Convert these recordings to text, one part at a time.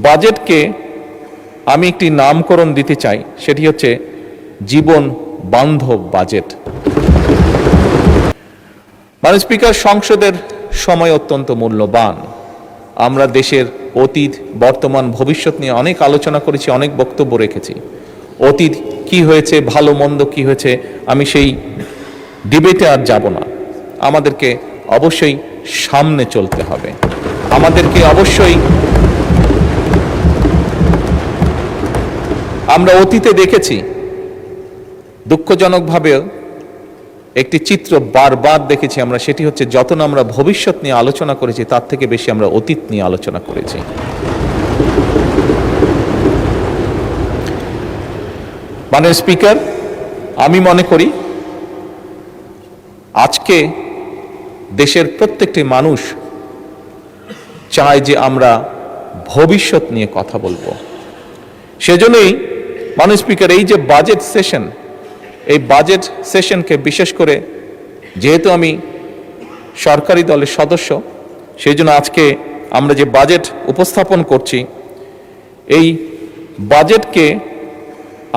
বাজেটকে আমি একটি নামকরণ দিতে চাই, সেটি হচ্ছে জীবন বান্ধব বাজেট। মাননীয় স্পিকার, সংসদের সময় অত্যন্ত মূল্যবান। আমরা দেশের অতীত, বর্তমান, ভবিষ্যৎ নিয়ে অনেক আলোচনা করেছি, অনেক বক্তব্য রেখেছি। অতীত কি হয়েছে, ভালো মন্দ কি হয়েছে, আমি সেই ডিবেটে আর যাব না। আমাদেরকে অবশ্যই সামনে চলতে হবে, আমাদেরকে অবশ্যই আমরা অতীতে দেখেছি, দুঃখজনকভাবেও একটি চিত্র বারবার দেখেছি আমরা, সেটি হচ্ছে যত না আমরা ভবিষ্যৎ নিয়ে আলোচনা করেছি তার থেকে বেশি আমরা অতীত নিয়ে আলোচনা করেছি। মাননীয় স্পিকার, আমি মনে করি আজকে দেশের প্রত্যেকটি মানুষ চায় যে আমরা ভবিষ্যৎ নিয়ে কথা বলবো। সেজন্যই মাননীয় স্পিকার, এই যে বাজেট সেশন, এই বাজেট সেশনকে বিশেষ করে যেহেতু আমি সরকারি দলের সদস্য, সেই জন্য আজকে আমরা যে বাজেট উপস্থাপন করছি, এই বাজেটকে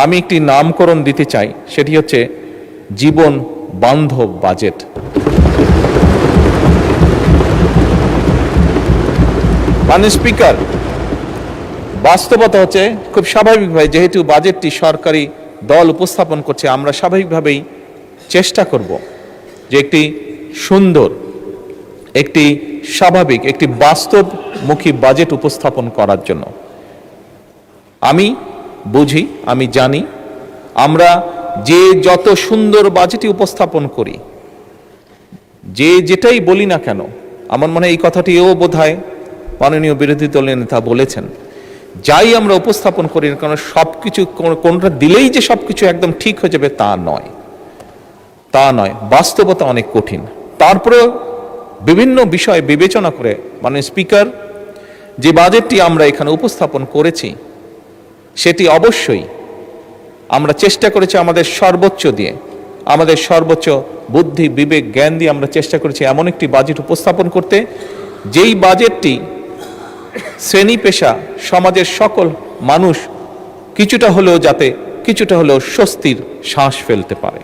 আমি একটি নামকরণ দিতে চাই, সেটি হচ্ছে জীবন বান্ধব বাজেট। মাননীয় স্পিকার, বাস্তবতা হচ্ছে খুব স্বাভাবিকভাবে যেহেতু বাজেটটি সরকারি দল উপস্থাপন করছে, আমরা স্বাভাবিকভাবেই চেষ্টা করব যে একটি সুন্দর, একটি স্বাভাবিক, একটি বাস্তবমুখী বাজেট উপস্থাপন করার জন্য। আমি বুঝি, আমি জানি, আমরা যে যত সুন্দর বাজেটই উপস্থাপন করি, যে যেটাই বলি না কেন, আমার মনে হয় এই কথাটিও বোধহয় মাননীয় বিরোধী দলের নেতা বলেছেন, যাই আমরা উপস্থাপন করি না কেন, সবকিছু কোনটা দিলেই যে সবকিছু একদম ঠিক হয়ে যাবে তা নয়। বাস্তবতা অনেক কঠিন। তারপরেও বিভিন্ন বিষয় বিবেচনা করে মাননীয় স্পিকার, যে বাজেটটি আমরা এখানে উপস্থাপন করেছি সেটি অবশ্যই আমরা চেষ্টা করেছি আমাদের সর্বোচ্চ দিয়ে, আমাদের সর্বোচ্চ বুদ্ধি, বিবেক, জ্ঞান দিয়ে আমরা চেষ্টা করেছি এমন একটি বাজেট উপস্থাপন করতে, যেই বাজেটটি শ্রেণী পেশা, সমাজের সকল মানুষ কিছুটা হলেও স্বস্তির শ্বাস ফেলতে পারে।